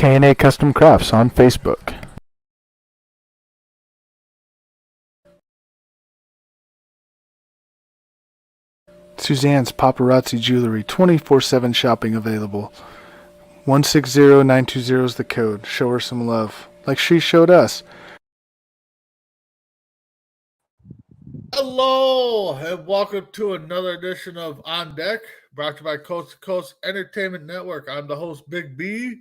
K&A Custom Crafts on Facebook. Suzanne's Paparazzi Jewelry, 24/7 shopping available. 160920 is the code. Show her some love, like she showed us. Hello, and welcome to another edition of On Deck, brought to you by Coast to Coast Entertainment Network. I'm the host, Big B,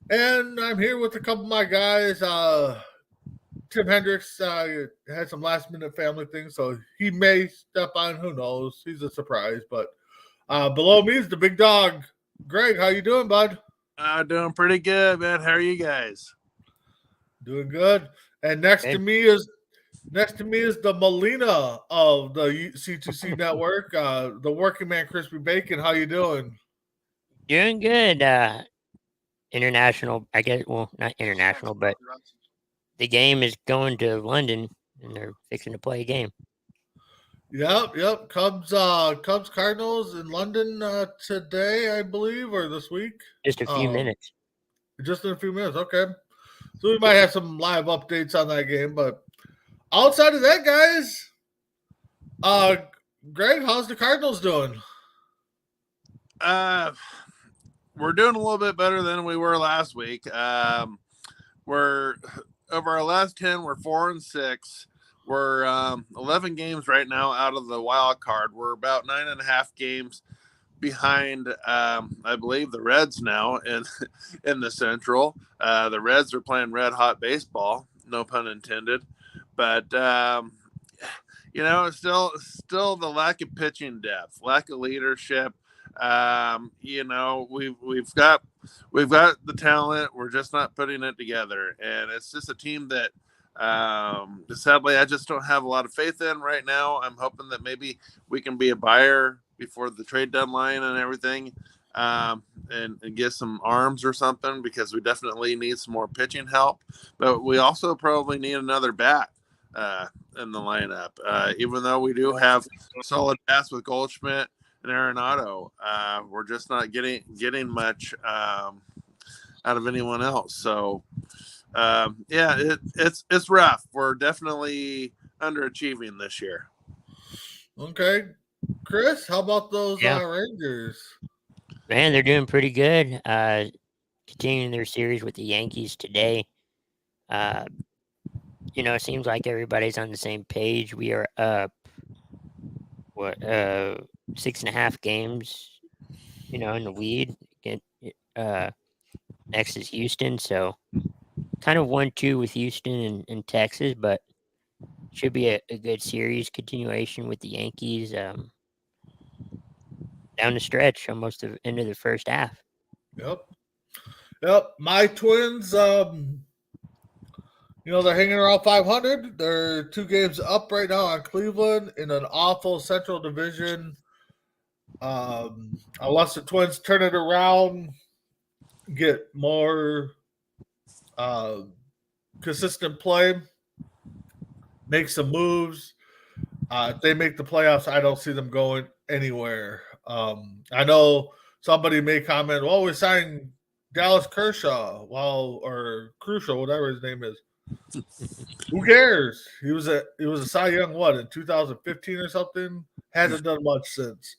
and I'm here with a couple of my guys. Tim Hendricks had some last-minute family things, so he may step on. Who knows? He's a surprise. But below me is the big dog, Greg. How you doing, bud? Doing pretty good, man. How are you guys? Doing good. And next to me is the Melina of the C2C Network, the working man, Crispy Bacon. How you doing? Doing good. International, I guess. Well, not international, but the game is going to London, and they're fixing to play a game. Yep. Cubs Cardinals in London today, I believe, or this week. Just a few minutes. Just in a few minutes. Okay. So we might have some live updates on that game, but outside of that, guys, Greg, how's the Cardinals doing? We're doing a little bit better than we were last week. We're over our last 10, we're 4-6. We're 11 games right now out of the wild card. We're about 9.5 games behind, I believe, the Reds now in the Central. The Reds are playing red hot baseball, no pun intended. But it's still the lack of pitching depth, lack of leadership. We've got the talent. We're just not putting it together, and it's just a team that sadly I just don't have a lot of faith in right now. I'm hoping that maybe we can be a buyer before the trade deadline and everything, and get some arms or something, because we definitely need some more pitching help. But we also probably need another bat in the lineup. Even though we do have solid bats with Goldschmidt and Arenado, we're just not getting much out of anyone else. So it's rough. We're definitely underachieving this year. Okay, Chris, how about those Rangers? Man, they're doing pretty good. Continuing their series with the Yankees today. It seems like everybody's on the same page. We are up 6.5 games, in the lead. Next is Houston, so kind of 1-2 with Houston and Texas, but should be a good series continuation with the Yankees down the stretch, almost the end of the first half. Yep. My Twins, they're hanging around 500. They're 2 games up right now on Cleveland in an awful Central Division. Unless the Twins turn it around, get more consistent play, make some moves. If they make the playoffs, I don't see them going anywhere. I know somebody may comment, well, we're signing Dallas Kershaw, or Crucial, whatever his name is. Who cares? He was a Cy Young in 2015 or something. Hasn't done much since.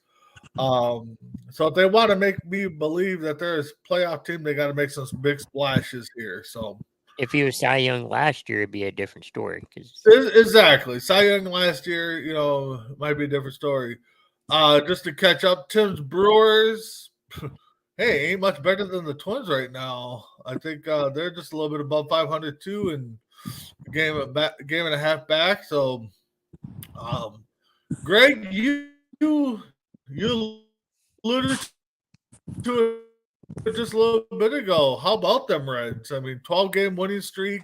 So if they want to make me believe that they're a playoff team, they got to make some big splashes here. So if he was Cy Young last year, it'd be a different story. Exactly, Cy Young last year, might be a different story. Just to catch up, Tim's Brewers. Hey, ain't much better than the Twins right now. I think they're just a little bit above 500 too, and a game and a half back. So, Greg, you you alluded to it just a little bit ago. How about them Reds? I mean, 12-game winning streak.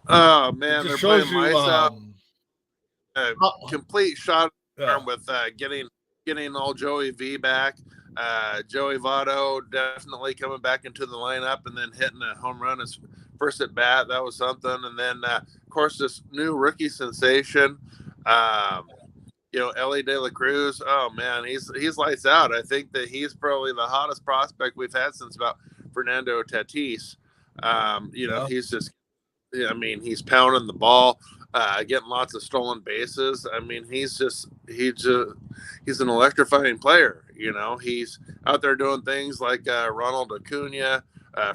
Oh It man, they're just shows playing you lights out. how- Complete shot yeah. with getting all Joey V back. Joey Votto definitely coming back into the lineup and then hitting a home run his first at bat. That was something. And then, of course, this new rookie sensation, Ellie De La Cruz. Oh man, he's lights out. I think that he's probably the hottest prospect we've had since about Fernando Tatis. Yeah. He's just, he's pounding the ball, getting lots of stolen bases. I mean, he's an electrifying player. He's out there doing things like Ronald Acuna,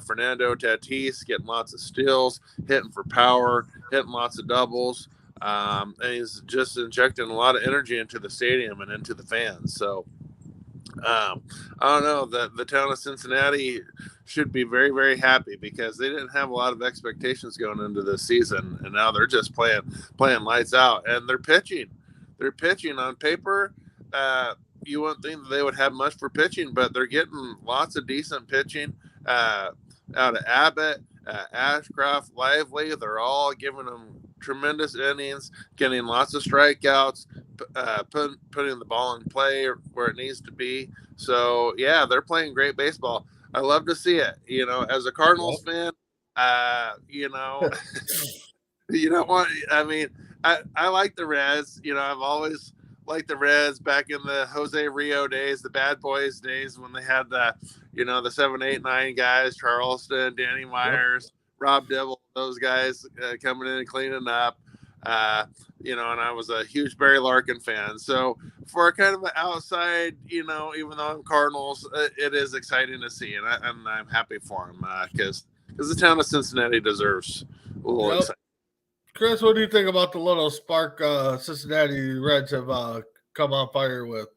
Fernando Tatis, getting lots of steals, hitting for power, hitting lots of doubles. And he's just injecting a lot of energy into the stadium and into the fans. So I don't know, the town of Cincinnati should be very, very happy because they didn't have a lot of expectations going into this season, and now they're just playing lights out. And they're pitching on paper. You wouldn't think that they would have much for pitching, but they're getting lots of decent pitching out of Abbott, Ashcraft, Lively. They're all giving them tremendous innings, getting lots of strikeouts, putting the ball in play where it needs to be. So yeah, they're playing great baseball. I love to see it. As a Cardinals fan, you don't want. I mean, I like the Reds. I've always liked the Reds back in the Jose Rio days, the Bad Boys days when they had the 7, 8, 9 guys, Charleston, Danny Myers, Rob Dibble, those guys coming in and cleaning up. And I was a huge Barry Larkin fan. So for kind of an outside, even though I'm Cardinals, it is exciting to see, and I'm happy for him because the town of Cincinnati deserves a little excitement. Chris, what do you think about the little spark Cincinnati Reds have come on fire with?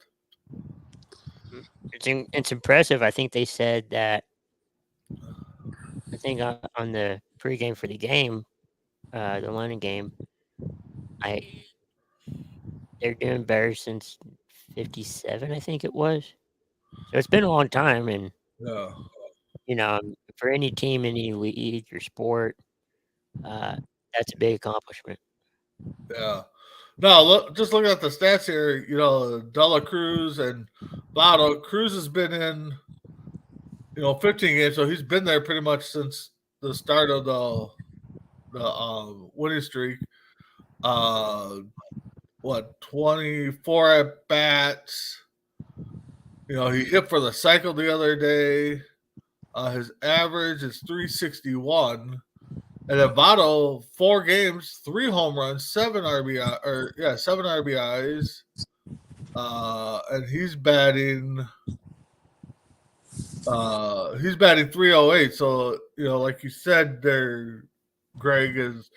It's impressive. I think they said that. I think on the pregame for the game, the London game, they're doing better since '57. I think it was. So it's been a long time, and for any team, any league or sport, that's a big accomplishment. Yeah. No, just looking at the stats here, De La Cruz and Votto. Cruz has been in, 15 games, so he's been there pretty much since the start of the winning streak. 24 at bats. He hit for the cycle the other day. His average is 361. And then Votto, 4 games, 3 home runs, 7 RBIs. And he's batting 308. So, like you said there, Greg, is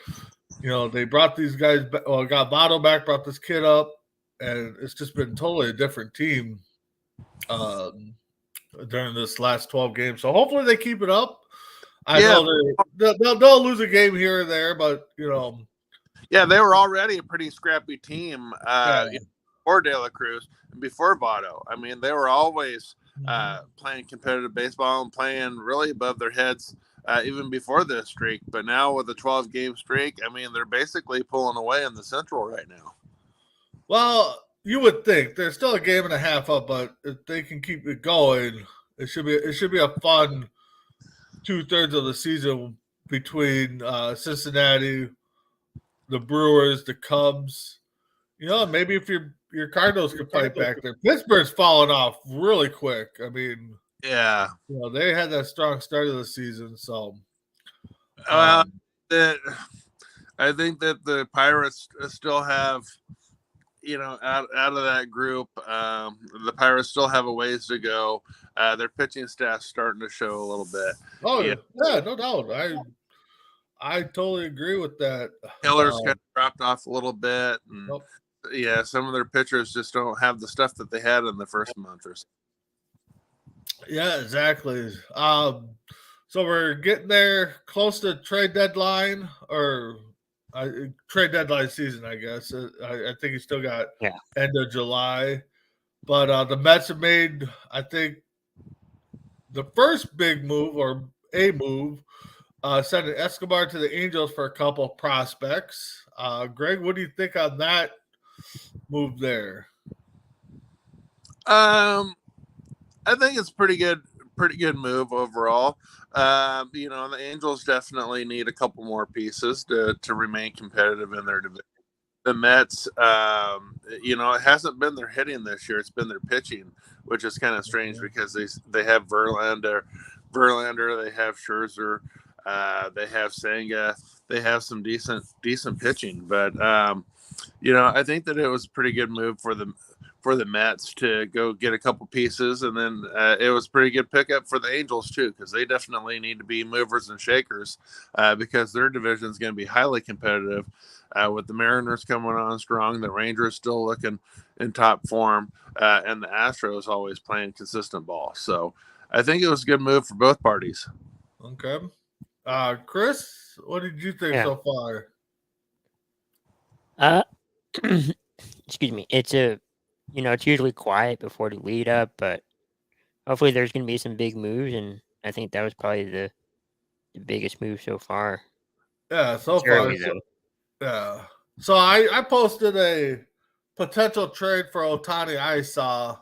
they brought these guys back, got Votto back, brought this kid up, and it's just been totally a different team during this last 12 games. So hopefully they keep it up. I know they'll lose a game here or there, but Yeah, they were already a pretty scrappy team before De La Cruz and before Votto. I mean, they were always playing competitive baseball and playing really above their heads even before this streak. But now with a 12-game streak, I mean, they're basically pulling away in the Central right now. Well, you would think there's still a game and a half up, but if they can keep it going, it should be a fun 2/3 of the season between Cincinnati, the Brewers, the Cubs. Maybe if your Cardinals could fight back there. Pittsburgh's fallen off really quick. I mean, yeah, they had that strong start of the season. So, I think that the Pirates still have, out of that group, the Pirates still have a ways to go. Their pitching staff's starting to show a little bit. Oh yeah, no doubt. I totally agree with that. Hiller's kind of dropped off a little bit, and some of their pitchers just don't have the stuff that they had in the first month or so. Yeah, exactly. So we're getting there close to trade deadline or trade deadline season, I guess. I think he's still got end of July. But the Mets have made, I think, the first big move or a move, sending Escobar to the Angels for a couple of prospects. Greg, what do you think on that move there? I think it's pretty good move overall. The Angels definitely need a couple more pieces to remain competitive in their division. The Mets, it hasn't been their hitting this year; it's been their pitching, which is kind of strange because they have Verlander, they have Scherzer, they have Senga, they have some decent pitching, but I think that it was a pretty good move for the Mets to go get a couple pieces, and then it was a pretty good pickup for the Angels too, because they definitely need to be movers and shakers because their division is going to be highly competitive with the Mariners coming on strong, the Rangers still looking in top form, and the Astros always playing consistent ball. So I think it was a good move for both parties. Okay. Chris, what did you think so far? Excuse me. It's usually quiet before the lead up, but hopefully there's going to be some big moves, and I think that was probably the biggest move so far. Yeah, so far. Yeah. So I posted a potential trade for Ohtani I saw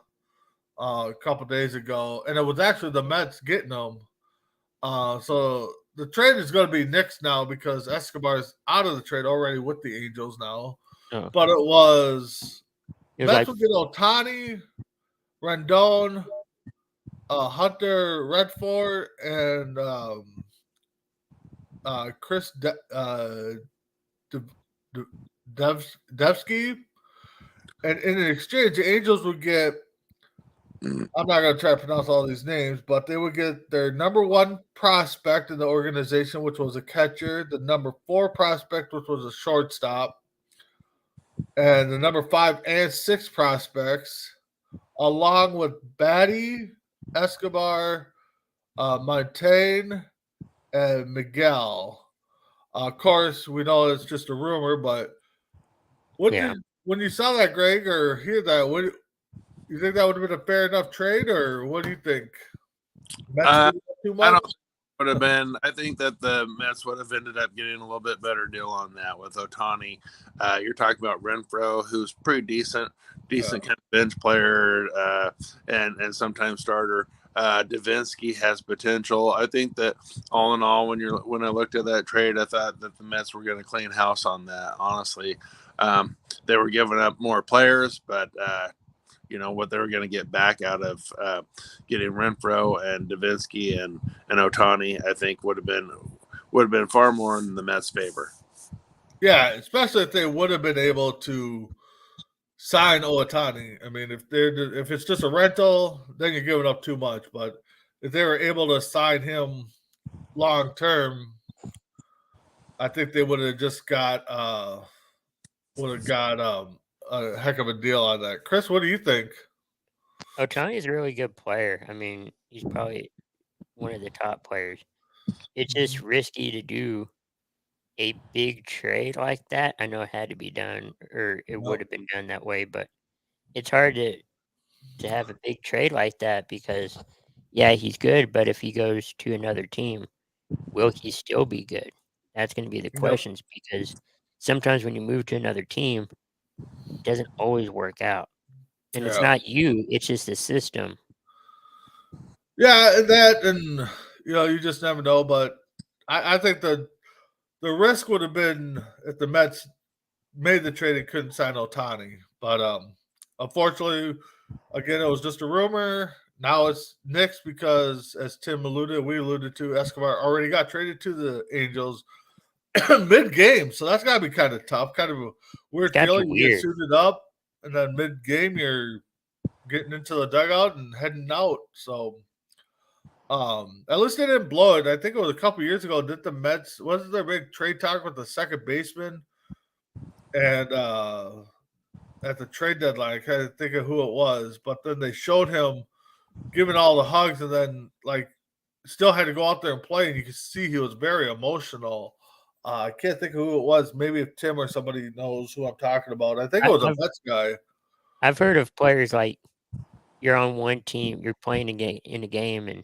a couple days ago, and it was actually the Mets getting him. So the trade is going to be nixed now because Escobar's out of the trade already with the Angels now. Oh. But it was Mets like would get Ohtani, Rendon, Hunter Redford, and Chris Devsky. And in exchange, the Angels would get, I'm not going to try to pronounce all these names, but they would get their number 1 prospect in the organization, which was a catcher, the number 4 prospect, which was a shortstop, and the number 5 and 6 prospects, along with Batty, Escobar, Montaigne, and Miguel. Of course, we know it's just a rumor, but when you saw that, Greg, or hear that, you think that would have been a fair enough trade, or what do you think? Too much? I don't think it would have been. I think that the Mets would have ended up getting a little bit better deal on that with Ohtani. You're talking about Renfroe, who's pretty decent kind of bench player and sometimes starter. Davinsky has potential. I think that all in all, when I looked at that trade, I thought that the Mets were going to clean house on that. Honestly, they were giving up more players, but what they were going to get back out of getting Renfroe and Davinsky and Ohtani, I think would have been far more in the Mets' favor. Yeah, especially if they would have been able to sign Ohtani. I mean, if it's just a rental, then you're giving up too much. But if they were able to sign him long term, I think they would have just got a heck of a deal on that. Chris, what do you think? Ohtani is a really good player. I mean, he's probably one of the top players. It's just risky to do a big trade like that. I know it had to be done, or it would have been done that way, but it's hard to have a big trade like that because, he's good, but if he goes to another team, will he still be good? That's going to be the questions because sometimes when you move to another team, it doesn't always work out. And it's not you, it's just the system. Yeah, and you just never know. But I think the risk would have been if the Mets made the trade and couldn't sign Ohtani. But unfortunately, again, it was just a rumor. Now it's nixed because, as Tim we alluded to, Escobar already got traded to the Angels mid-game. So that's got to be kind of tough, kind of a weird feeling. You get suited up, and then mid-game you're getting into the dugout and heading out. So at least they didn't blow it. I think it was a couple years ago. Did the Mets, wasn't there a big trade talk with the second baseman? And at the trade deadline, I can't think of who it was, but then they showed him giving all the hugs and then still had to go out there and play, and you could see he was very emotional. I can't think of who it was. Maybe if Tim or somebody knows who I'm talking about. I think it was a Mets guy. I've heard of players like you're on one team, you're playing in a game, and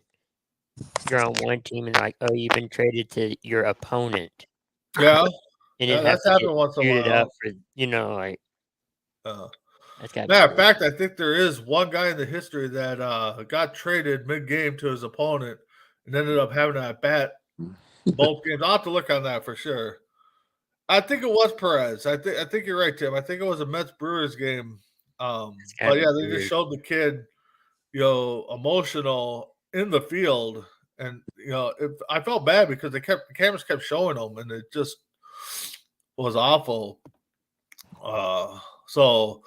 you're on one team, and they're like, oh, you've been traded to your opponent, Yeah, and yeah, you have that's to get happened once in a suited while. up for like that's got. Matter of fact, I think there is one guy in the history that got traded mid-game to his opponent and ended up having to at bat both games. I'll have to look on that for sure. I think it was Perez. I think you're right, Tim. I think it was a Mets Brewers game. But kinda yeah, they weird. just showed the kid, emotional in the field, and I felt bad because the cameras kept showing him, and it just was awful. So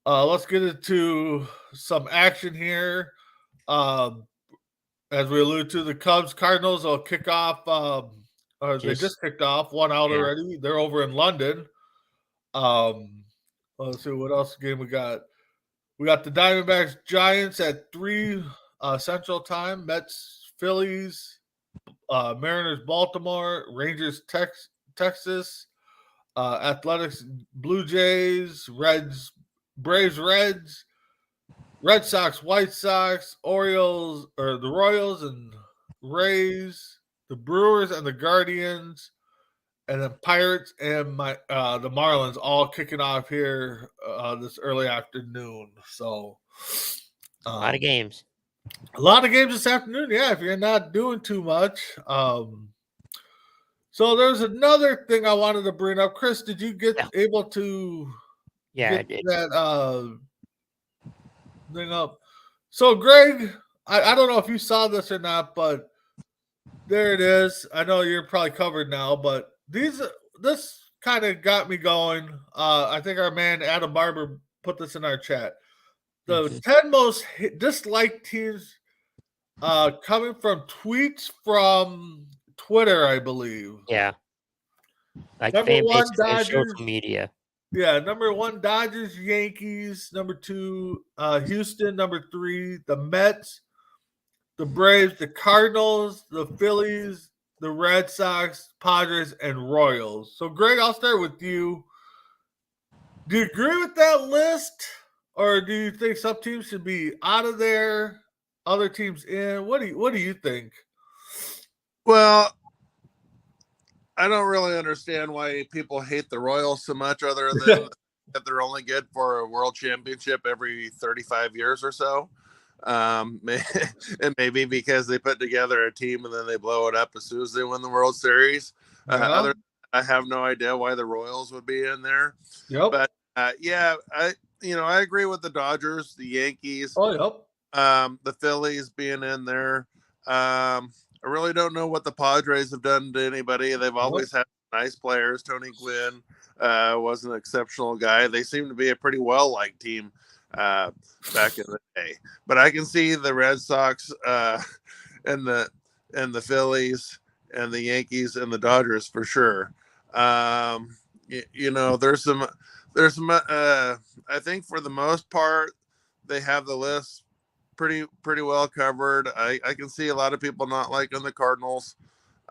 let's get into some action here. As we alluded to, the Cubs Cardinals will kick off. Or they just kicked off, one out yeah. already. They're over in London. Let's see what else game we got. We got the Diamondbacks Giants at 3 Central Time. Mets Phillies, Mariners Baltimore, Rangers Texas, Athletics Blue Jays, Braves Reds, Red Sox White Sox, Orioles or the Royals and Rays, the Brewers and the Guardians, and then Pirates and the Marlins all kicking off here this early afternoon. So A lot of games. A lot of games this afternoon. Yeah, if you're not doing too much. So there's another thing I wanted to bring up. Chris, did you get able to get that thing up? So Greg, I don't know if you saw this or not, but there it is. I know you're probably covered now, but this kind of got me going. I think our man Adam Barber put this in our chat. The 10 most disliked teams coming from tweets from Twitter, I believe. Yeah. Like number fan one, bases Dodgers. and social media. Yeah, number 1, Dodgers, Yankees. Number 2, Houston. Number 3, the Mets, the Braves, the Cardinals, the Phillies, the Red Sox, Padres, and Royals. So, Greg, I'll start with you. Do you agree with that list, or do you think some teams should be out of there, other teams in? What do you think? Well, I don't really understand why people hate the Royals so much, other than that they're only good for a world championship every 35 years or so. And maybe because they put together a team and then they blow it up as soon as they win the World Series. I have no idea why the Royals would be in there. Yep. But yeah, I agree with the Dodgers, the Yankees. Oh, yep. The Phillies being in there. I really don't know what the Padres have done to anybody. They've always had nice players. Tony Gwynn was an exceptional guy. They seem to be a pretty well-liked team back in the day. But I can see the Red Sox and the Phillies and the Yankees and the Dodgers for sure. There's some. I think for the most part, they have the list pretty well covered. I can see a lot of people not liking the Cardinals.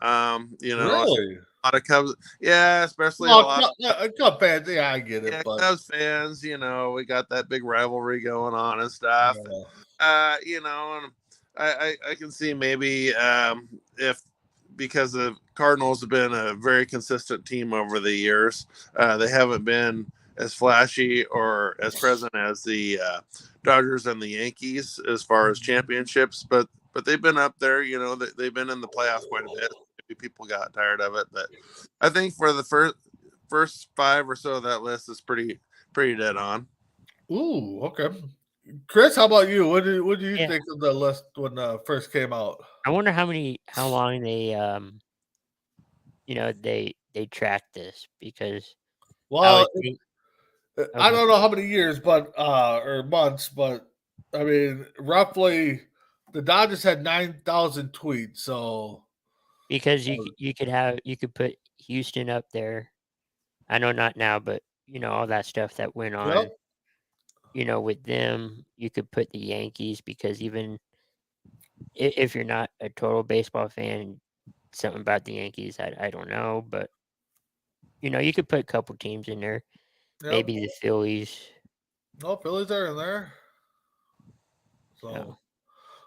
Really? A lot of Cubs. Yeah, especially a lot of Cubs fans. Yeah, I get it. Yeah, but Cubs fans, we got that big rivalry going on and stuff. And I can see maybe if because the Cardinals have been a very consistent team over the years, they haven't been as flashy or as present as the Dodgers and the Yankees as far as championships, but they've been up there. They've been in the playoffs quite a bit. Maybe people got tired of it, but I think for the first 5 or so of that list is pretty dead on. Ooh, okay. Chris, how about you? What do you think of the list when first came out? I wonder how long they they tracked this, because I don't know how many years, but or months, but I mean, roughly, the Dodgers had 9,000 tweets. So because you could put Houston up there. I know not now, but all that stuff that went on. Yep. With them, you could put the Yankees, because even if you're not a total baseball fan, something about the Yankees, I don't know, but you could put a couple teams in there. Yep. Maybe the Phillies. No, Phillies are in there. So, Yeah.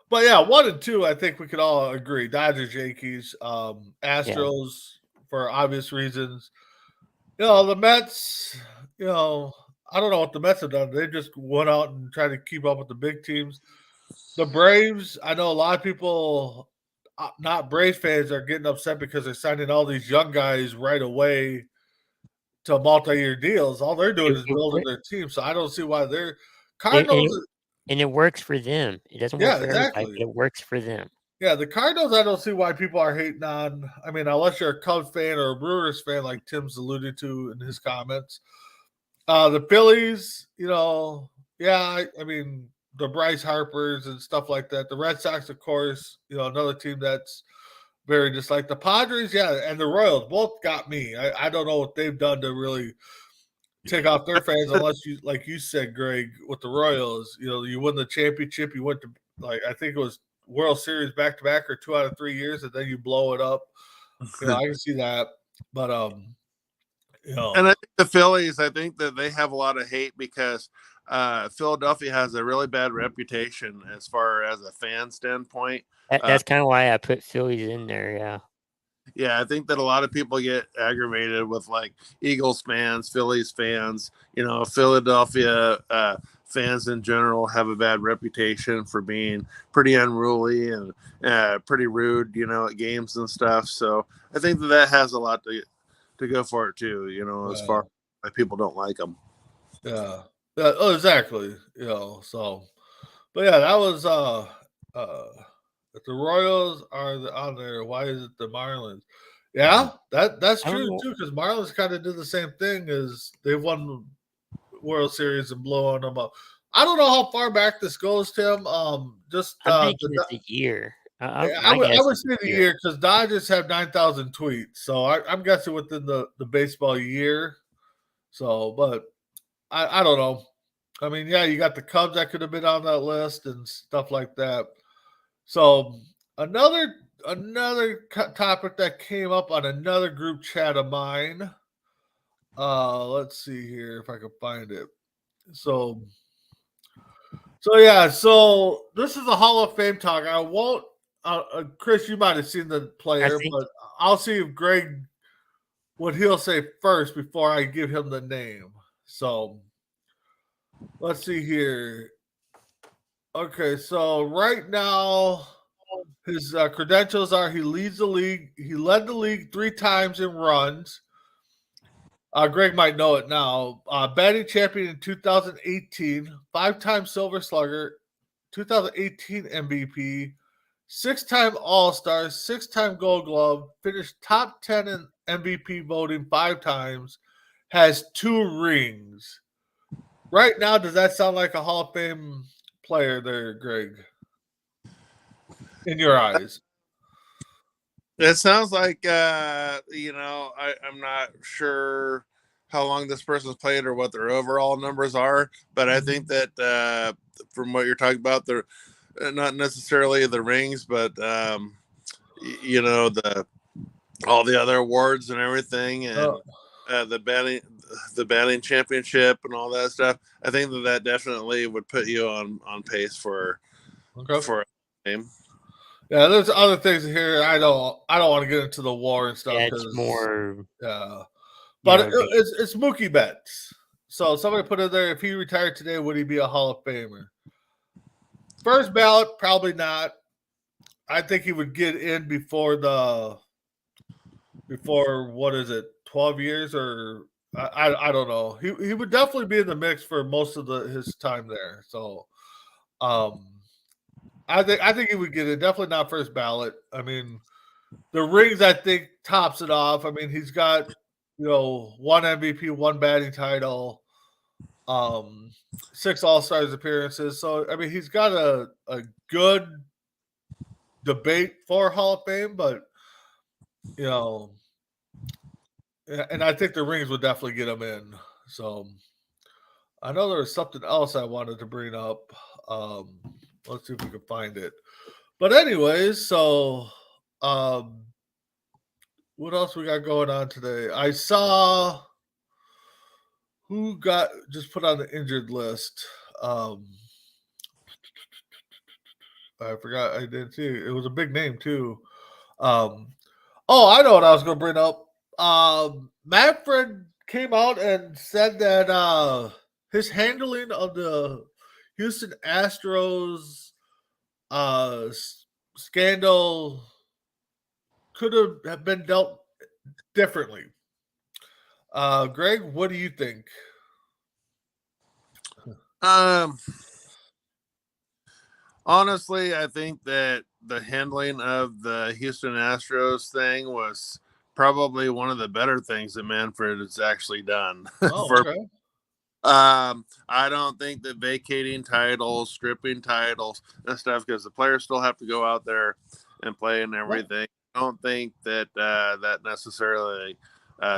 but yeah, 1 and 2, I think we could all agree. Dodgers, Yankees, Astros for obvious reasons. The Mets, I don't know what the Mets have done. They just went out and tried to keep up with the big teams. The Braves, I know a lot of people, not Braves fans, are getting upset because they're signing all these young guys right away to multi-year deals. All they're doing It, is it, building wor- their team. So I don't see why they're it, and, it, Cardinals. and it works for them. It doesn't work Yeah, for everybody, exactly. but it works for them. Yeah, the Cardinals, I don't see why people are hating on. I mean, unless you're a Cubs fan or a Brewers fan, like Tim's alluded to in his comments. The Phillies, I mean, the Bryce Harpers and stuff like that. The Red Sox, of course, another team that's very disliked. The Padres, yeah, and the Royals both got me. I don't know what they've done to really take off their fans, unless you, like you said, Greg, with the Royals, you win the championship, you went to, I think it was World Series back to back or 2 out of 3 years, and then you blow it up. I can see that, but And I think the Phillies, I think that they have a lot of hate because Philadelphia has a really bad reputation as far as a fan standpoint. That's kind of why I put Phillies in there. Yeah. Yeah, I think that a lot of people get aggravated with like Eagles fans, Phillies fans, Philadelphia fans in general have a bad reputation for being pretty unruly and pretty rude, at games and stuff. So I think that has a lot to go for it too, as far as why people don't like them. Yeah. Oh, exactly. So, but yeah, that was if the Royals are on there, why is it the Marlins? Yeah, that's I don't true know. too, because Marlins kind of did the same thing as they've won World Series and blowing them up. I don't know how far back this goes, Tim. Just I'm thinking it's a year. I My would guess is say a the year. year because Dodgers have 9,000 tweets, so I'm guessing within the baseball year. So, but I don't know. I mean, yeah, you got the Cubs that could have been on that list and stuff like that. So another topic that came up on another group chat of mine. Let's see here if I can find it. So yeah, so this is a Hall of Fame talk. I won't, Chris, you might have seen the I player, think but I'll see if Greg what he'll say first before I give him the name. So let's see here. Okay, so right now his credentials are he leads the league. He led the league 3 times in runs. Greg might know it now. Batting champion in 2018, 5-time Silver Slugger, 2018 MVP, 6-time All-Star, 6-time Gold Glove, finished top 10 in MVP voting 5 times, has 2 rings. Right now, does that sound like a Hall of Fame player there, Greg? In your eyes? It sounds like I'm not sure how long this person's played or what their overall numbers are, but I think that from what you're talking about, they're not necessarily the rings, but the all the other awards and everything, and the batting championship and all that stuff. I think that definitely would put you on pace for a game. Yeah, there's other things here. I don't want to get into the war and stuff yeah, because it's more. but it's Mookie Betts. So somebody put in there: if he retired today, would he be a Hall of Famer? First ballot, probably not. I think he would get in before what is it, 12 years or I don't know. He would definitely be in the mix for most of his time there. So I think he would get it. Definitely not first ballot. I mean, the rings I think tops it off. I mean, he's got 1 MVP, 1 batting title, 6 All-Stars appearances. So I mean, he's got a good debate for Hall of Fame, but and I think the rings would definitely get him in. So I know there was something else I wanted to bring up. Let's see if we can find it. But anyways, so what else we got going on today? I saw who got just put on the injured list. I forgot. I did too. It was a big name too. Um, I know what I was going to bring up. Manfred came out and said that his handling of the Houston Astros scandal could have been dealt differently. Greg, what do you think? Honestly, I think that the handling of the Houston Astros thing was probably one of the better things that Manfred has actually done. Oh, For okay. I don't think that vacating titles, stripping titles, and stuff, because the players still have to go out there and play and everything. I don't think that that necessarily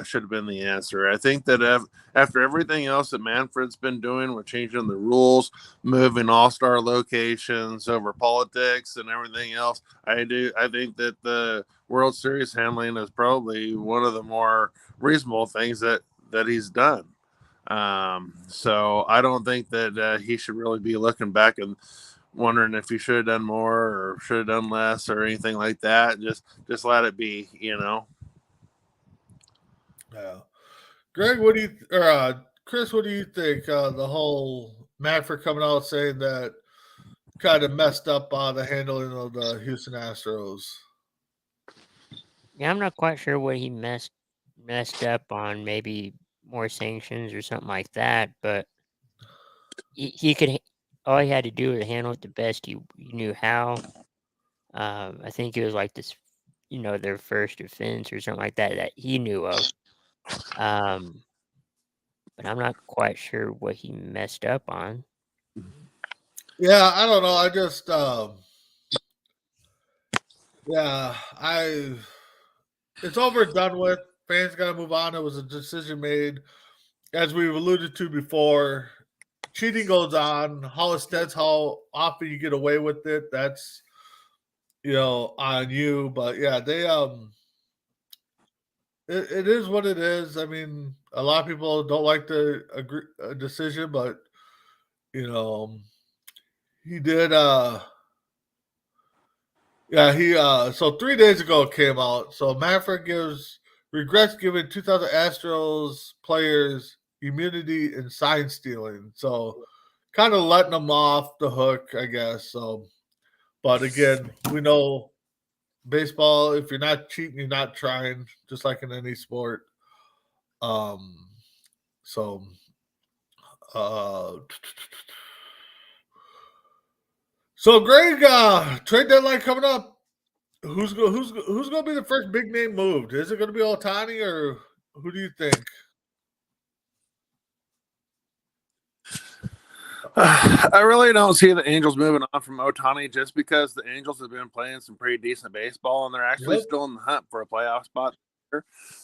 should have been the answer. I think that after everything else that Manfred's been doing with changing the rules, moving all-star locations over politics and everything else, I think that the World Series handling is probably one of the more reasonable things that he's done. So I don't think that he should really be looking back and wondering if he should have done more or should have done less or anything like that. Just let it be, you know. Yeah. Greg, what do you or Chris, what do you think? The whole Manfred coming out saying that kind of messed up the handling of the Houston Astros. Yeah, I'm not quite sure what he messed up on. Maybe more sanctions or something like that. But he could. All he had to do was handle it the best he knew how. I think it was like this, their first offense or something like that he knew of. But I'm not quite sure what he messed up on. Yeah, I don't know. I just it's over and done with. Fans got to move on. It was a decision made, as we've alluded to before. Cheating goes on. That's how often you get away with it. That's on you. But yeah, they it is what it is. I mean, a lot of people don't like the decision, but he did. Yeah, he so 3 days ago it came out. So Manfred regrets giving 2000 Astros players immunity and sign stealing. So kind of letting them off the hook, I guess. So, but again, we know baseball. If you're not cheating, you're not trying. Just like in any sport. So, uh, so Greg, trade deadline coming up. Who's going to be the first big name moved? Is it going to be Ohtani or who do you think? I really don't see the Angels moving on from Ohtani just because the Angels have been playing some pretty decent baseball and they're actually still in the hunt for a playoff spot.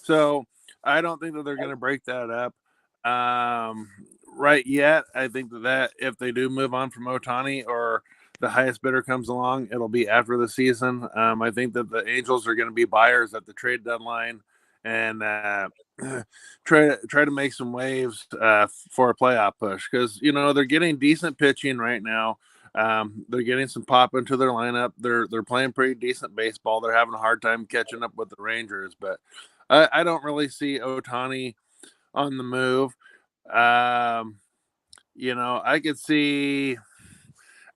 So I don't think that they're going to break that up right yet. I think that if they do move on from Ohtani or the highest bidder comes along, it'll be after the season. I think that the Angels are going to be buyers at the trade deadline and try to make some waves for a playoff push because they're getting decent pitching right now. They're getting some pop into their lineup. They're playing pretty decent baseball. They're having a hard time catching up with the Rangers, but I don't really see Ohtani on the move. I could see,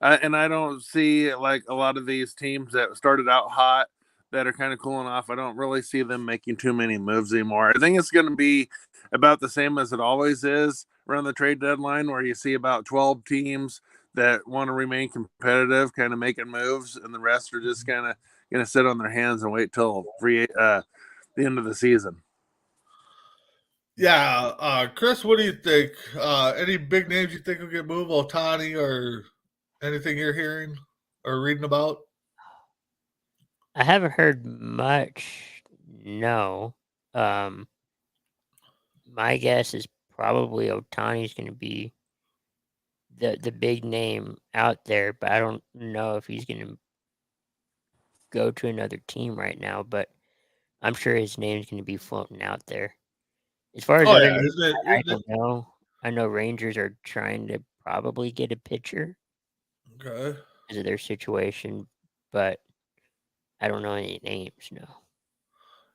and I don't see like a lot of these teams that started out hot that are kind of cooling off. I don't really see them making too many moves anymore. I think it's going to be about the same as it always is around the trade deadline, where you see about 12 teams that want to remain competitive, kind of making moves, and the rest are just kind of going to sit on their hands and wait till the end of the season. Yeah, Chris, what do you think? Any big names you think will get moved? Ohtani or anything you're hearing or reading about? I haven't heard much. No. My guess is probably Ohtani's going to be the big name out there, but I don't know if he's going to go to another team right now. But I'm sure his name's going to be floating out there. As far as other names, I don't know. I know Rangers are trying to probably get a pitcher. Okay. because of their situation, but I don't know any names. No.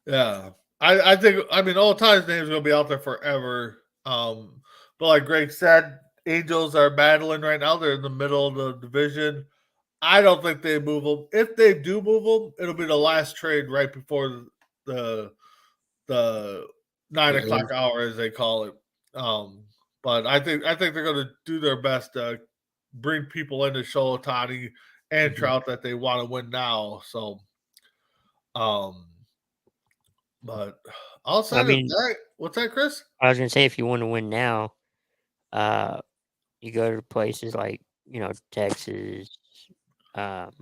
Yeah. I think Otani's name is gonna be out there forever. But like Greg said, Angels are battling right now. They're in the middle of the division. I don't think they move him. If they do move him, it'll be the last trade right before the 9 o'clock hour, as they call it. But I think they're going to do their best to bring people in to show Otani and Trout that they want to win now. So, but outside of that, what's that, Chris? I was gonna say if you want to win now, you go to places like Texas, Yep.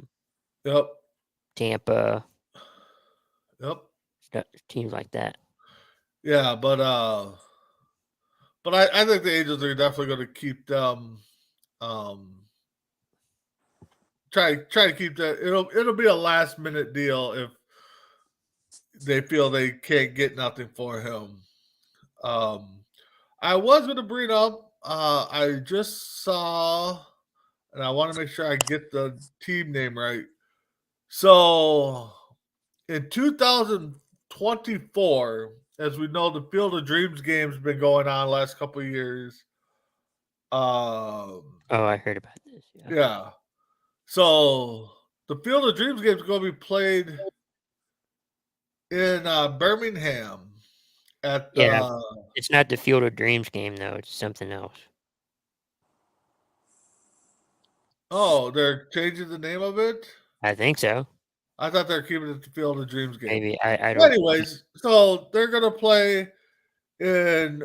Tampa, Yep. teams like that. Yeah, but I think the Angels are definitely going to keep them. Try to keep that. It'll be a last minute deal if they feel they can't get nothing for him. I was going to bring up. I just saw, and I want to make sure I get the team name right. So, in 2024, as we know, the Field of Dreams game's been going on the last couple of years. Oh, I heard about this. Yeah. So the Field of Dreams game is going to be played in Birmingham. It's not the Field of Dreams game though; it's something else. Oh, they're changing the name of it? I think so. I thought they were keeping it the Field of Dreams game. Maybe I don't. Anyways, so they're going to play in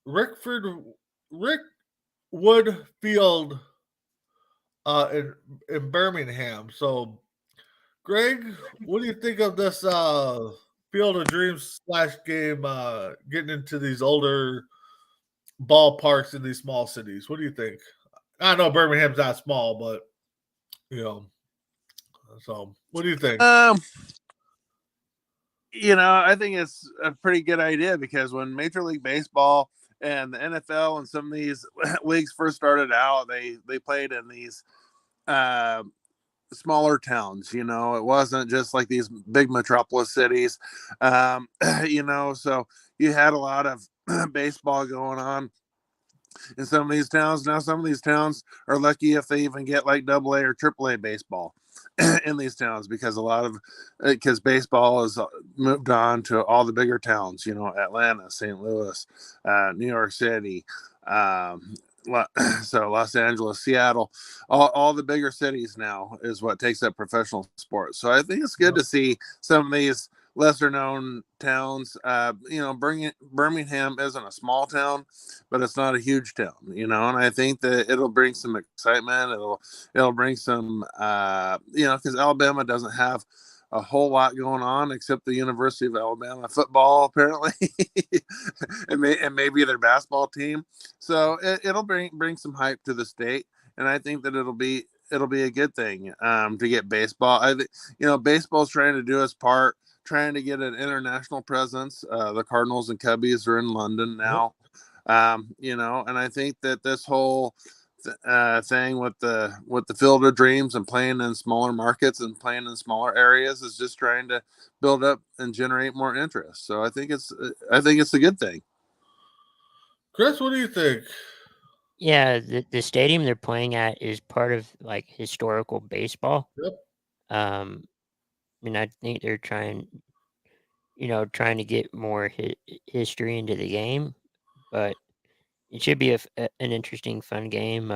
Rickwood Field in Birmingham. So, Greg, what do you think of this Field of Dreams / game getting into these older ballparks in these small cities? What do you think? I know Birmingham's not small, but so what do you think? I think it's a pretty good idea because when Major League Baseball and the NFL and some of these leagues first started out, they played in these smaller towns. It wasn't just like these big metropolis cities. So you had a lot of baseball going on in some of these towns. Now some of these towns are lucky if they even get like AA or AAA baseball in these towns because baseball has moved on to all the bigger towns, Atlanta, St. Louis, New York City, so Los Angeles, Seattle, all the bigger cities now is what takes up professional sports. So I think it's good to see some of these lesser known towns. Birmingham isn't a small town, but it's not a huge town, and I think that it'll bring some excitement. It'll bring some, because Alabama doesn't have a whole lot going on except the University of Alabama football, apparently, and maybe their basketball team. So it'll bring some hype to the state, and I think that it'll be a good thing to get baseball. Baseball's trying to do its part, trying to get an international presence. The Cardinals and Cubbies are in London now, and I think that this whole thing with the Field of Dreams and playing in smaller markets and playing in smaller areas is just trying to build up and generate more interest. So I think it's a good thing. Chris, what do you think? Yeah, the stadium they're playing at is part of like historical baseball. Yep. I think they're trying to get more history into the game, but it should be an interesting, fun game.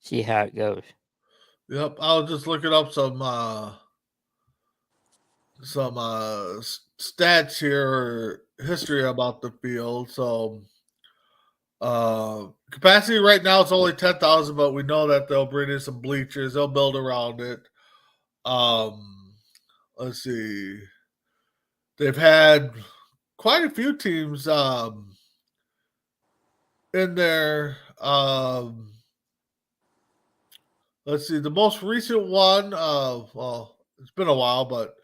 See how it goes. Yep, I'll just look it up some stats here or history about the field. So capacity right now it's only 10,000, but we know that they'll bring in some bleachers. They'll build around it. Let's see. They've had quite a few teams in there. Let's see. The most recent one, it's been a while, but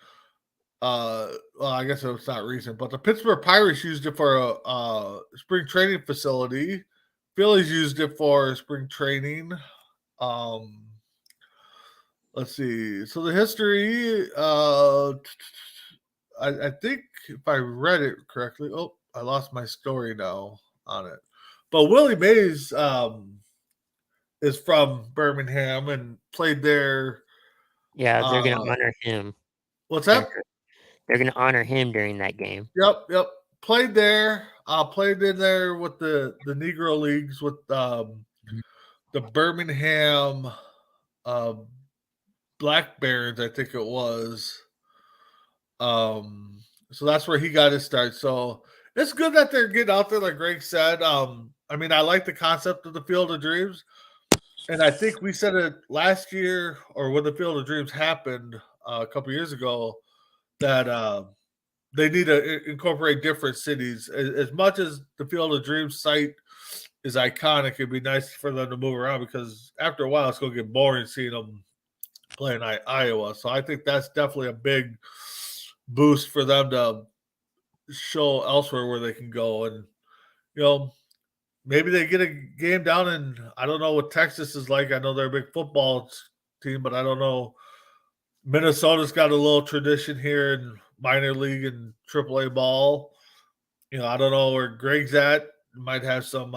I guess it's not recent. But the Pittsburgh Pirates used it for a spring training facility. Phillies used it for spring training. let's see. So the history, I think if I read it correctly, oh, I lost my story now on it. But Willie Mays is from Birmingham and played there. Yeah, they're gonna honor him. What's that? They're gonna honor him during that game. Yep. Played there. Played in there with the Negro Leagues with the Birmingham Black Barons, I think it was. So that's where he got his start. So it's good that they're getting out there, like Greg said. I mean, I like the concept of the Field of Dreams. And I think we said it last year or when the Field of Dreams happened a couple years ago that they need to incorporate different cities. As much as the Field of Dreams site is iconic, it'd be nice for them to move around because after a while it's going to get boring seeing them playing Iowa. So I think that's definitely a big boost for them to show elsewhere where they can go. And, maybe they get a game down in, I don't know what Texas is like. I know they're a big football team, but I don't know. Minnesota's got a little tradition here in minor league and AAA ball. I don't know where Greg's at. Might have some,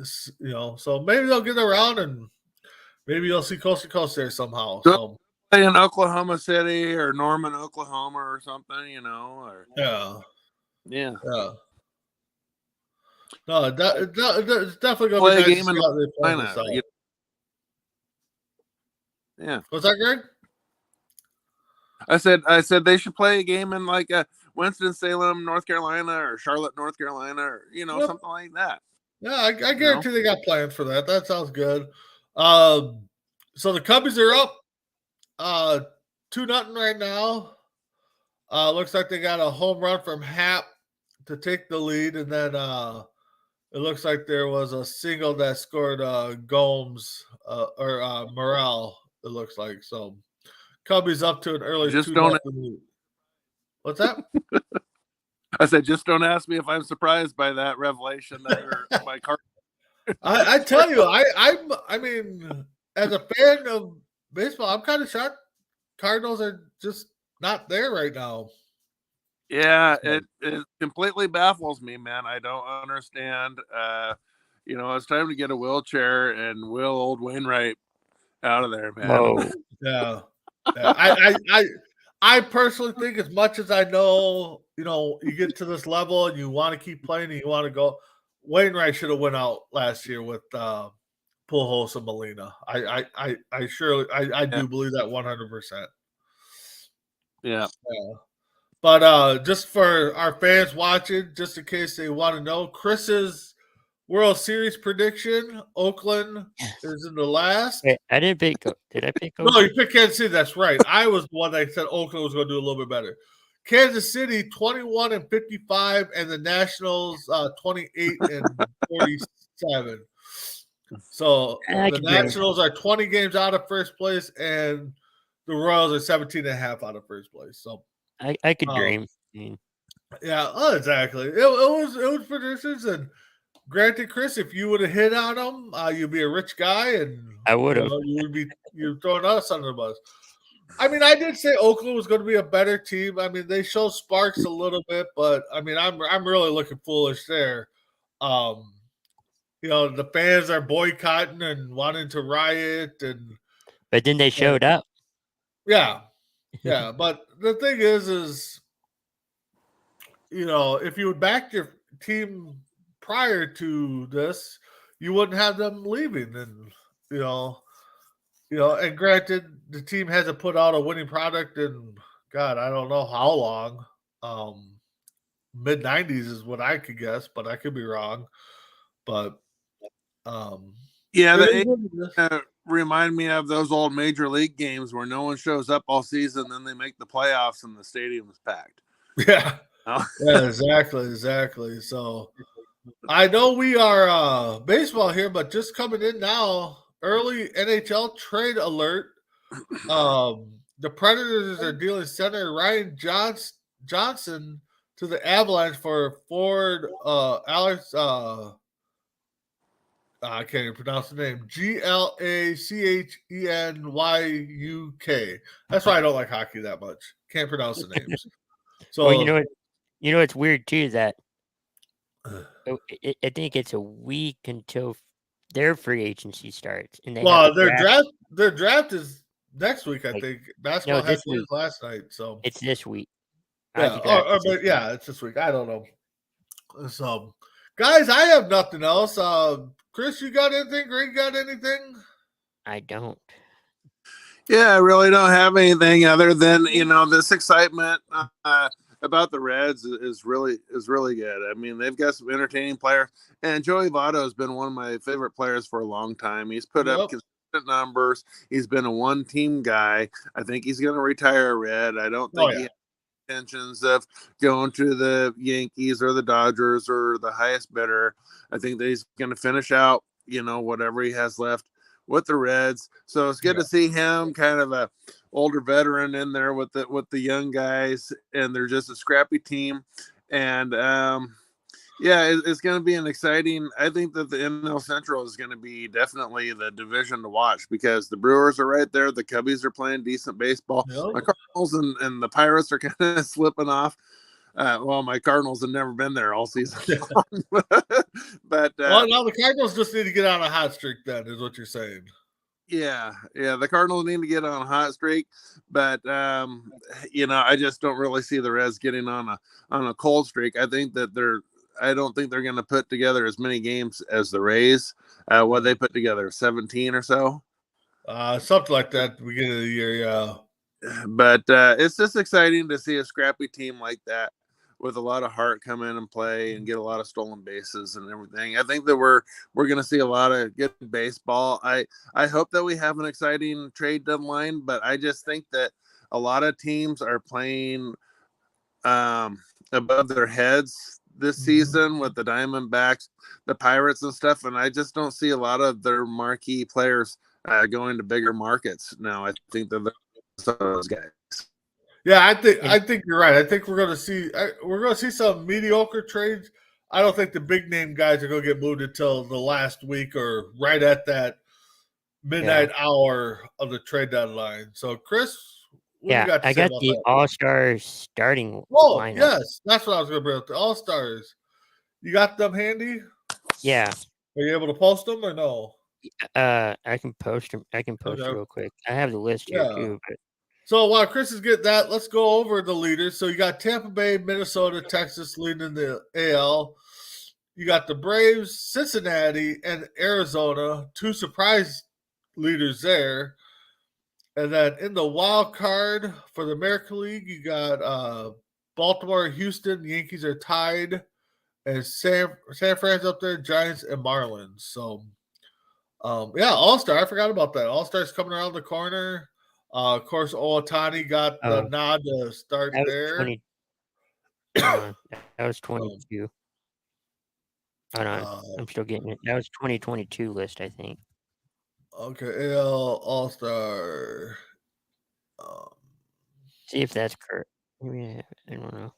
so maybe they'll get around and maybe you'll see Coast to Coast there somehow. So in Oklahoma City or Norman, Oklahoma or something, or yeah. No, it's definitely going to play be a nice game to in see how they play this out. Yeah. What's that, Greg? I said they should play a game in like Winston-Salem, North Carolina, or Charlotte, North Carolina, or something like that. Yeah, I guarantee they got plans for that. That sounds good. So the Cubbies are up 2-0 right now. Looks like they got a home run from Happ to take the lead, and then it looks like there was a single that scored Gomes or Morale. It looks like so. Cubbies up to an early 2-0 lead. What's that? I said, just don't ask me if I'm surprised by that revelation that my car. I tell you, I mean, as a fan of baseball, I'm kind of shocked. Cardinals are just not there right now. Yeah, it completely baffles me, man. I don't understand. It's time to get a wheelchair and wheel old Wainwright out of there, man. Whoa. Yeah. I personally think as much as I know, you get to this level and you want to keep playing and you want to go. Wainwright should have went out last year with Pujols and Molina. I do believe that 100%. Yeah. But just for our fans watching, just in case they want to know, Chris's World Series prediction: Oakland is in the last. Wait, I didn't pick. Did I pick? No, you picked Kansas City. That's right. I was the one that said Oakland was going to do a little bit better. Kansas City 21-55, and the Nationals 28-47. So the Nationals are 20 games out of first place, and the Royals are 17.5 out of first place. So I could dream. Yeah, exactly. It was predictions, and granted, Chris, if you would have hit on them, you'd be a rich guy, and I would have. You're throwing us under the bus. I mean, I did say Oakland was going to be a better team. I mean, they showed sparks a little bit, but I mean, I'm really looking foolish there. The fans are boycotting and wanting to riot, but then they showed up. Yeah. But the thing is, if you would back your team prior to this, you wouldn't have them leaving, and and granted, the team hasn't put out a winning product in God, I don't know how long. Mid-90s is what I could guess, but I could be wrong. But they remind me of those old major league games where no one shows up all season, then they make the playoffs and the stadium is packed. Yeah. Yeah, exactly. So I know we are baseball here, but just coming in now, early NHL trade alert. The Predators are dealing center Ryan Johnson to the Avalanche for forward Alex I can't even pronounce the name. Glachenyuk. That's why I don't like hockey that much. Can't pronounce the names. So Well, you know, it's weird too that I think it's a week until their free agency starts, and they have well, the draft. their draft is next week. I Like, think basketball no, had this his week. last night. So It's this week. yeah, Hockey draft is this but yeah, it's this week. I don't know. So, guys, I have nothing else. Chris, you got anything? Greg, got anything? I don't. Yeah, I really don't have anything other than this excitement about the Reds is really good. I mean, they've got some entertaining players, and Joey Votto has been one of my favorite players for a long time. He's put up consistent numbers. He's been a one-team guy. I think he's going to retire a Red. I don't think he has intentions of going to the Yankees or the Dodgers or the highest bidder. I think that he's going to finish out, whatever he has left with the Reds. So it's good to see him, kind of a older veteran in there with the young guys, and they're just a scrappy team. And it's going to be an exciting. I think that the NL Central is going to be definitely the division to watch because the Brewers are right there. The Cubbies are playing decent baseball. Yep. My Cardinals and the Pirates are kind of slipping off. My Cardinals have never been there all season long. But now the Cardinals just need to get on a hot streak. Then is what you're saying. Yeah, the Cardinals need to get on a hot streak, but I just don't really see the Reds getting on a cold streak. I think that I don't think they're going to put together as many games as the Rays. What they put together, 17 or so, something like that. At the beginning of the year, yeah. But it's just exciting to see a scrappy team like that with a lot of heart come in and play and get a lot of stolen bases and everything. I think that we're going to see a lot of good baseball. I hope that we have an exciting trade deadline, but I just think that a lot of teams are playing above their heads this season with the Diamondbacks, the Pirates and stuff, and I just don't see a lot of their marquee players going to bigger markets now. I think that some of those guys. Yeah, I think you're right. I think we're going to see some mediocre trades. I don't think the big name guys are going to get moved until the last week or right at that midnight hour of the trade deadline. So, Chris, what do you got to I say got about the that? All-Star starting Oh, lineup. yes, that's what I was going to bring up. The All-Stars. You got them handy? Yeah. Are you able to post them or no? I can post them. I can post it real quick. I have the list here too. But... So while Chris is getting that, let's go over the leaders. So you got Tampa Bay, Minnesota, Texas leading the AL. You got the Braves, Cincinnati, and Arizona, two surprise leaders there. And then in the wild card for the American League, you got Baltimore, Houston, Yankees are tied, and San Fran's up there, Giants and Marlins. So, All-Star. I forgot about that. All-Star's coming around the corner. Of course, Ohtani got the nod to start there. That was 22. Hold on. I'm still getting it. That was 2022 list, I think. Okay, AL All-Star. See if that's correct. I don't know.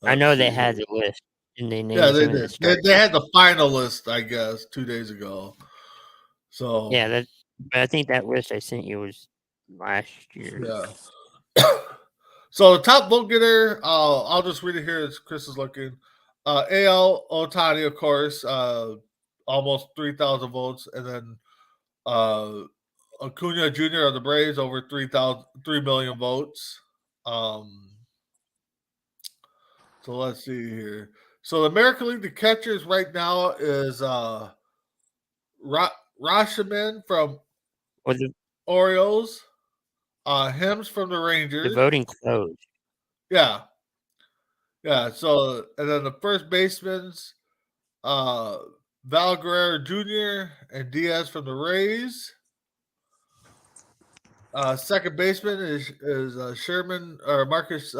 I know they had the list. And they named they did. They had the final list, I guess, 2 days ago. So but I think that list I sent you was last year. Yeah. So the top vote getter, I'll just read it here as Chris is looking. AL Ohtani, of course, almost 3,000 votes, and then Acuna Jr. of the Braves over 3 million votes. So let's see here. So the American League, the catchers right now is Rashomon from Orioles, Hims from the Rangers. The voting closed. Yeah. So and then the first baseman's Val Guerrero Jr. and Diaz from the Rays. Second baseman is Sherman or Marcus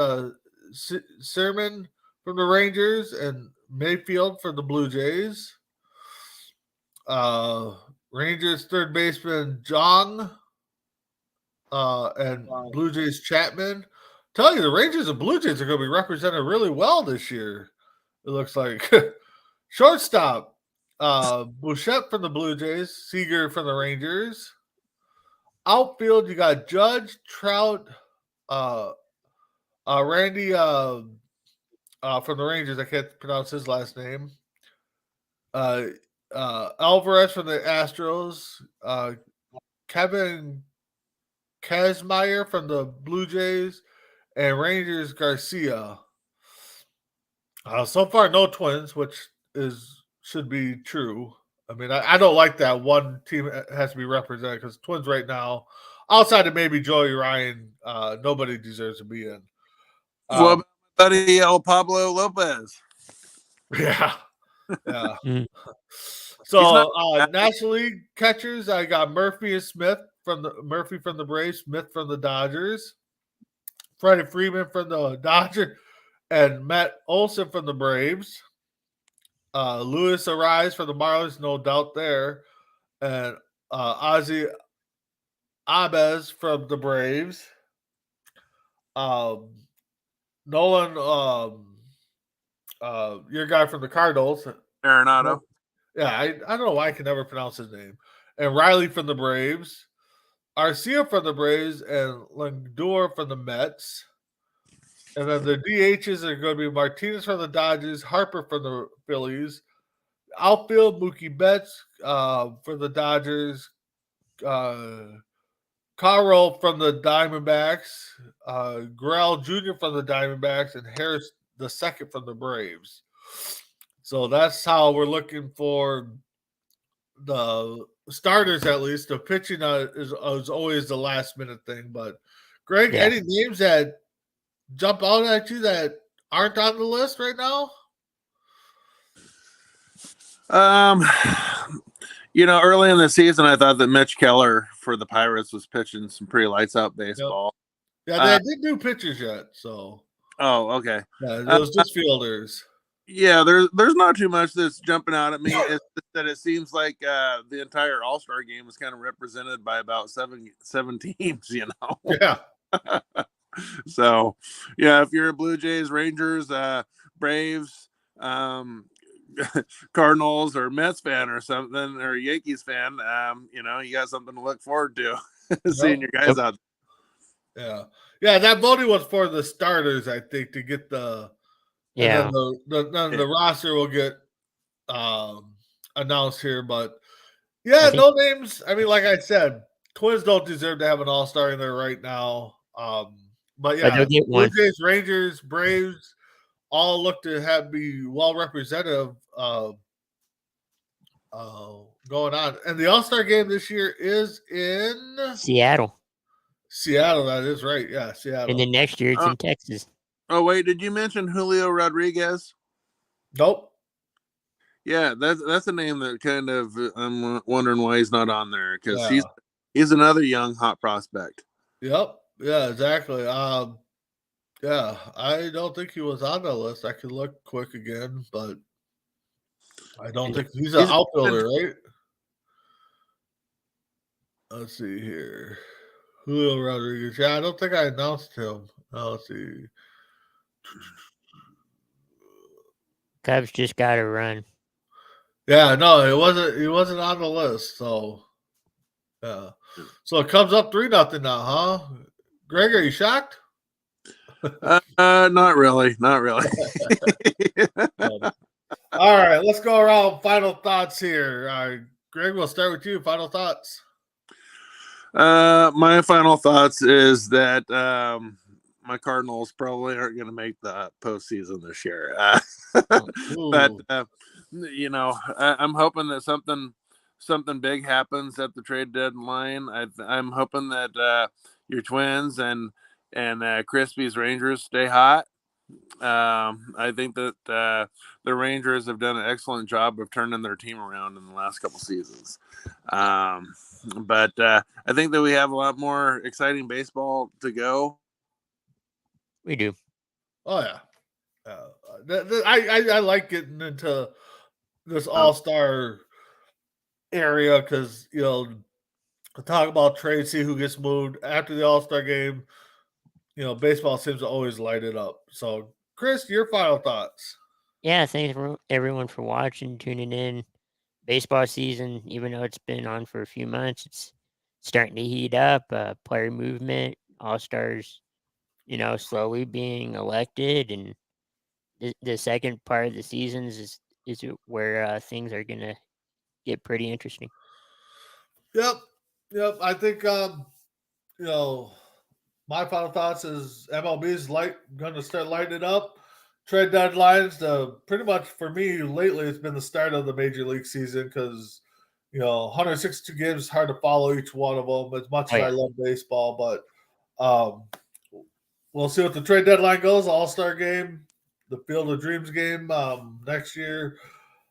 Sherman from the Rangers and Mayfield from the Blue Jays. Rangers third baseman Jong and Blue Jays Chapman. Tell you, the Rangers and Blue Jays are going to be represented really well this year. It looks like shortstop Bouchette from the Blue Jays, Seager from the Rangers. Outfield, you got Judge, Trout, Randy from the Rangers. I can't pronounce his last name. Alvarez from the Astros. Kevin Kazmaier from the Blue Jays, and Rangers Garcia. So far, no Twins, which should be true. I mean, I don't like that one team has to be represented because Twins right now, outside of maybe Joey Ryan, nobody deserves to be in. What about my buddy El Pablo Lopez? Yeah. Yeah. Mm. So National League catchers, I got Murphy and Smith Murphy from the Braves, Smith from the Dodgers, Freddie Freeman from the Dodgers, and Matt Olson from the Braves. Luis Ariz from the Marlins, no doubt there, and Ozzy Abez from the Braves. Nolan, your guy from the Cardinals, Arenado. Yeah, I don't know why I can never pronounce his name. And Riley from the Braves, Arcia from the Braves, and Lindor from the Mets. And then the DHs are going to be Martinez from the Dodgers, Harper from the Phillies, outfield Mookie Betts for the Dodgers, Carl from the Diamondbacks, Grell Jr. from the Diamondbacks, and Harris the second from the Braves. So that's how we're looking for the starters, at least. The pitching is always the last minute thing. But Greg, Yeah. any names that jump out at you that aren't on the list right now? Early in the season, I thought that Mitch Keller for the Pirates was pitching some pretty lights out baseball. Yep. Yeah, they didn't do pitchers yet. So, oh, okay. Yeah, it was just fielders. Yeah, there's not too much that's jumping out at me. It's just that it seems like the entire All-Star game was kind of represented by about seven teams, Yeah. So, yeah, if you're a Blue Jays, Rangers, Braves, Cardinals, or Mets fan or something, or Yankees fan, you got something to look forward to seeing your guys out there. Yeah, that voting was for the starters, I think, to get the Yeah. And then the roster will get announced here, but yeah, no names. I mean, like I said, Twins don't deserve to have an all-star in there right now. But yeah, they'll get Blue one. Jays, Rangers, Braves all look to be well representative going on. And the all-star game this year is in Seattle. Seattle, that is right. Yeah, Seattle. And then next year it's in Texas. Oh, wait, did you mention Julio Rodriguez? Nope. Yeah, that's a name that kind of I'm wondering why he's not on there because he's another young hot prospect. Yep. Yeah, exactly. Yeah, I don't think he was on the list. I could look quick again, but I don't think he's an outfielder, right? Let's see here. Julio Rodriguez. Yeah, I don't think I announced him. Let's see. Cubs just got to run. Yeah, no, he wasn't on the list. So, yeah. So it comes up 3-0 now, huh? Greg, are you shocked? Not really. Not really. All right, let's go around. Final thoughts here. Greg, we'll start with you. Final thoughts. My final thoughts is that my Cardinals probably aren't going to make the postseason this year. But I'm hoping that something big happens at the trade deadline. I'm hoping that your Twins and Crispy's Rangers stay hot. I think that the Rangers have done an excellent job of turning their team around in the last couple seasons. But I think that we have a lot more exciting baseball to go. We do. Oh, yeah. I like getting into this all-star area because, talk about trade, see who gets moved after the all-star game. Baseball seems to always light it up. So, Chris, your final thoughts. Yeah, thanks everyone for watching, tuning in. baseball season, even though it's been on for a few months, it's starting to heat up. Player movement, all stars, slowly being elected, and the second part of the seasons is where things are gonna get pretty interesting. Yep. Yep. I think my final thoughts is MLB's going to start lighting it up. Trade deadlines, pretty much for me lately, it's been the start of the major league season because 162 games is hard to follow each one of them. As much Oh, as yeah. I love baseball, but we'll see what the trade deadline goes. All-Star game, the Field of Dreams game next year,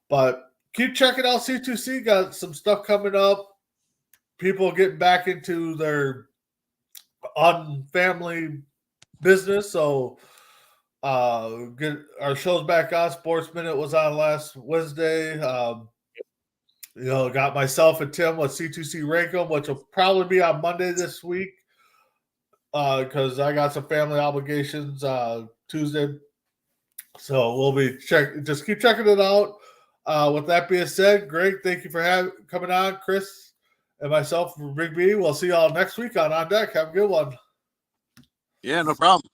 but keep checking out C2C. Got some stuff coming up. People getting back into their family business. So get our shows back on. Sports Minute was on last Wednesday. Got myself and Tim with C2C Rankum, which will probably be on Monday this week because I got some family obligations Tuesday. So we'll be just keep checking it out. With that being said, Greg, thank you for coming on, Chris and myself from Big B. We'll see y'all next week on Deck. Have a good one. Yeah, no problem.